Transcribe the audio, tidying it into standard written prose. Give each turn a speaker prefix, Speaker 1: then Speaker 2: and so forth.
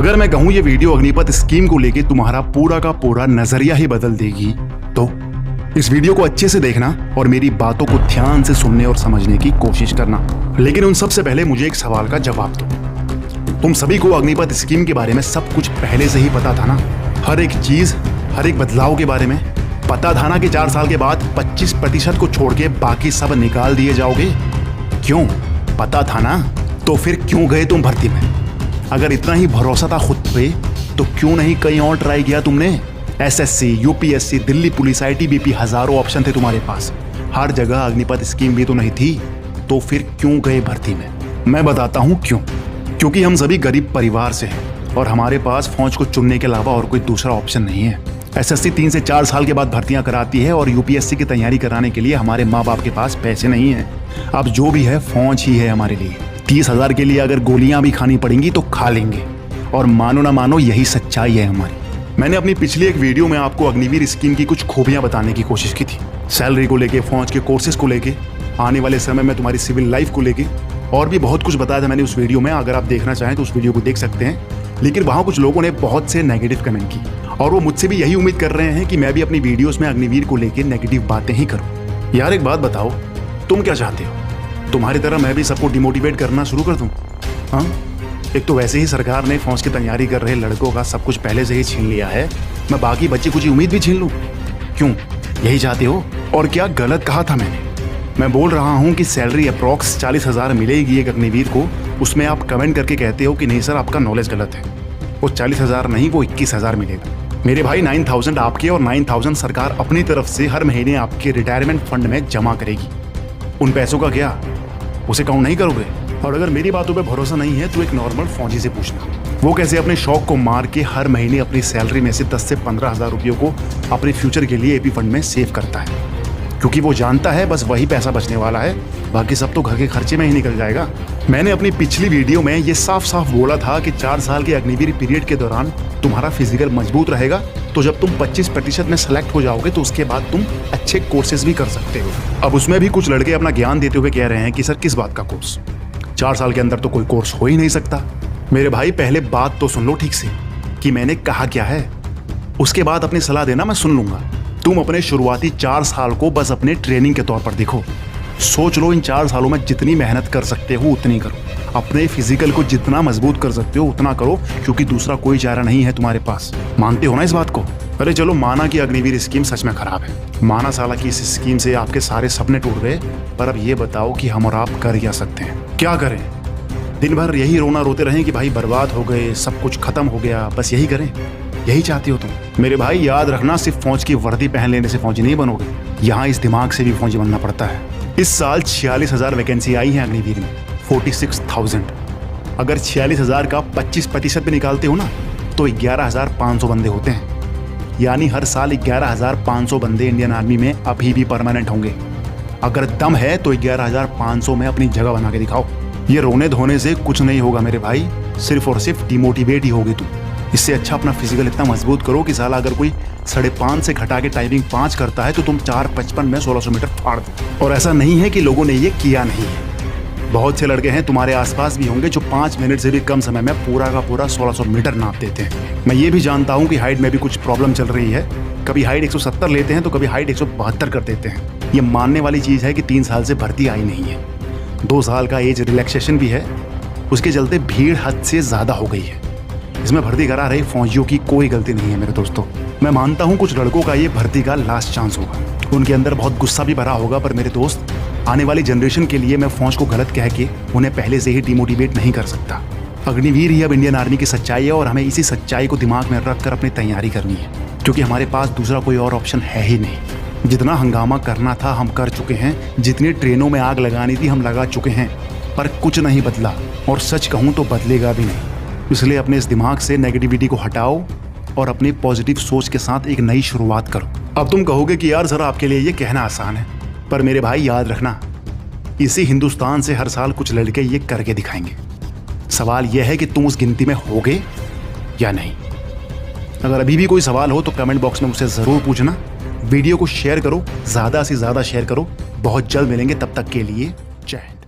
Speaker 1: अगर मैं कहूं ये वीडियो अग्निपथ स्कीम को लेके तुम्हारा पूरा का पूरा नजरिया ही बदल देगी, तो इस वीडियो को अच्छे से देखना और मेरी बातों को ध्यान से सुनने और समझने की कोशिश करना। लेकिन उन सबसे पहले मुझे एक सवाल का जवाब दो। तुम सभी को अग्निपथ स्कीम के बारे में सब कुछ पहले से ही पता था ना? हर एक चीज, हर एक बदलाव के बारे में पता था ना कि 4 साल के बाद 25% को छोड़ के बाकी सब निकाल दिए जाओगे? क्यों? पता था ना? तो फिर क्यों गए तुम भर्ती में? अगर इतना ही भरोसा था खुद पे तो क्यों नहीं कहीं और ट्राई किया तुमने? SSC, UPSC, Delhi police, ITBP, हजारों ऑप्शन थे तुम्हारे पास। हर जगह अग्निपथ स्कीम भी तो नहीं थी, तो फिर क्यों गए भर्ती में? मैं बताता हूँ क्यों। क्योंकि हम सभी गरीब परिवार से हैं और हमारे पास फौज को चुनने के अलावा और कोई दूसरा ऑप्शन नहीं है। एसएससी 3 से 4 साल के बाद भर्तियां कराती है और यूपीएससी की तैयारी कराने के लिए हमारे माँ बाप के पास पैसे नहीं है। अब जो भी है फौज ही है हमारे लिए। 30,000 के लिए अगर गोलियां भी खानी पड़ेंगी तो खा लेंगे। और मानो ना मानो यही सच्चाई है हमारी। मैंने अपनी पिछली एक वीडियो में आपको अग्निवीर स्कीम की कुछ खूबियां बताने की कोशिश की थी। सैलरी को लेके, फौज के कोर्सेज को लेके, आने वाले समय में तुम्हारी सिविल लाइफ को लेके और भी बहुत कुछ बताया था मैंने उस वीडियो में। अगर आप देखना चाहें तो उस वीडियो को देख सकते हैं। लेकिन वहां कुछ लोगों ने बहुत से नेगेटिव कमेंट की और वो मुझसे भी यही उम्मीद कर रहे हैं कि मैं भी अपनी वीडियोस में अग्निवीर को लेके नेगेटिव बातें ही करूं। यार एक बात बताओ, तुम क्या चाहते हो? तुम्हारी तरह मैं भी सबको डिमोटिवेट करना शुरू कर दूं? हाँ, एक तो वैसे ही सरकार ने फौज की तैयारी कर रहे लड़कों का सब कुछ पहले से ही छीन लिया है। मैं बाकी बच्चे कुछ उम्मीद भी छीन लूं? क्यों, यही चाहते हो? और क्या गलत कहा था मैंने? मैं बोल रहा हूं कि सैलरी अप्रॉक्स 40,000 मिलेगी एक अग्निवीर को। उसमें आप कमेंट करके कहते हो कि नहीं सर आपका नॉलेज गलत है, वो 40,000 नहीं वो 21,000 मिलेगा। मेरे भाई 9,000 आपके और 9,000 सरकार अपनी तरफ से हर महीने आपके रिटायरमेंट फंड में जमा करेगी। उन पैसों का क्या, उसे काउंट नहीं करोगे? और अगर मेरी बातों पे भरोसा नहीं है तो एक नॉर्मल फौजी से पूछना, वो कैसे अपने शौक को मार के हर महीने अपनी सैलरी में से 10 से 15,000 रुपयों को अपने फ्यूचर के लिए एपी फंड में सेव करता है। क्योंकि वो जानता है बस वही पैसा बचने वाला है, बाकी सब तो घर के खर्चे में ही निकल जाएगा। मैंने अपनी पिछली वीडियो में ये साफ साफ बोला था कि 4 साल के अग्निवीर पीरियड के दौरान तुम्हारा फिजिकल मजबूत रहेगा, तो जब तुम 25% में सेलेक्ट हो जाओगे तो उसके बाद तुम अच्छे कोर्सेज भी कर सकते हो। अब उसमें भी कुछ लड़के अपना ज्ञान देते हुए कह रहे हैं कि सर किस बात का कोर्स? 4 साल के अंदर तो कोई कोर्स हो ही नहीं सकता। मेरे भाई पहले बात तो सुन लो ठीक से कि मैंने कहा क्या है, उसके बाद अपनी सलाह देना मैं सुन लूंगा। तुम अपने शुरुआती 4 साल को बस अपने ट्रेनिंग के तौर पर देखो। सोच लो इन 4 सालों में जितनी मेहनत कर सकते हो उतनी करो। अपने फिजिकल को जितना मजबूत कर सकते हो उतना करो, क्योंकि दूसरा कोई चारा नहीं है तुम्हारे पास। मानते हो ना इस बात को? अरे चलो माना कि अग्निवीर स्कीम सच में खराब है, माना साला कि इस स्कीम से आपके सारे सपने टूट गए, पर अब ये बताओ कि हम और आप कर क्या सकते हैं? क्या करें? दिन भर यही रोना रोते रहें कि भाई बर्बाद हो गए, सब कुछ खत्म हो गया, बस यही करें? यही चाहती हो तुम? मेरे भाई याद रखना, सिर्फ फौज की वर्दी पहन लेने से फौजी नहीं बनोगे। यहाँ इस दिमाग से भी फौजी बनना पड़ता है। इस साल 46,000 वैकेंसी आई है अग्निवीर में, 46,000। अगर 46,000 का 25% भी निकालते हो ना तो 11,500 बंदे होते हैं। यानी हर साल 11,500 बंदे इंडियन आर्मी में अभी भी परमानेंट होंगे। अगर दम है तो 11,500 में अपनी जगह बना के दिखाओ। ये रोने धोने से कुछ नहीं होगा मेरे भाई, सिर्फ और सिर्फ डिमोटिवेट ही होगी तुम। इससे अच्छा अपना फिजिकल इतना मजबूत करो कि साला अगर कोई 5.5 से घटा के टाइमिंग 5 करता है तो तुम 4:55 में 1600 मीटर फाड़ दो। और ऐसा नहीं है कि लोगों ने ये किया नहीं है। बहुत से लड़के हैं तुम्हारे आसपास भी होंगे जो 5 मिनट से भी कम समय में पूरा का पूरा 1600 मीटर नाप देते हैं। मैं ये भी जानता हूँ कि हाइट में भी कुछ प्रॉब्लम चल रही है। कभी हाइट 170 लेते हैं तो कभी हाइट 172 कर देते हैं। ये मानने वाली चीज़ है कि 3 साल से भर्ती आई नहीं है। 2 साल का एज रिलैक्सेशन भी है, उसके चलते भीड़ हद से ज़्यादा हो गई है। इसमें भर्ती करा रहे फौजियों की कोई गलती नहीं है मेरे दोस्तों। मैं मानता हूँ कुछ लड़कों का ये भर्ती का लास्ट चांस होगा, उनके अंदर बहुत गुस्सा भी भरा होगा, पर मेरे दोस्त आने वाली जनरेशन के लिए मैं फौज को गलत कह के उन्हें पहले से ही डिमोटिवेट नहीं कर सकता। अग्निवीर ही अब इंडियन आर्मी की सच्चाई है और हमें इसी सच्चाई को दिमाग में रख कर अपनी तैयारी करनी है, क्योंकि हमारे पास दूसरा कोई और ऑप्शन है ही नहीं। जितना हंगामा करना था हम कर चुके हैं, जितनी ट्रेनों में आग लगानी थी हम लगा चुके हैं, पर कुछ नहीं बदला और सच कहूँ तो बदलेगा भी नहीं। इसलिए अपने इस दिमाग से नेगेटिविटी को हटाओ और अपनी पॉजिटिव सोच के साथ एक नई शुरुआत करो। अब तुम कहोगे कि यार सर आपके लिए ये कहना आसान है, पर मेरे भाई याद रखना, इसी हिंदुस्तान से हर साल कुछ लड़के ये करके दिखाएंगे। सवाल यह है कि तुम उस गिनती में होगे या नहीं। अगर अभी भी कोई सवाल हो तो कमेंट बॉक्स में मुझसे ज़रूर पूछना। वीडियो को शेयर करो, ज़्यादा से ज़्यादा शेयर करो। बहुत जल्द मिलेंगे, तब तक के लिए जय हिंद।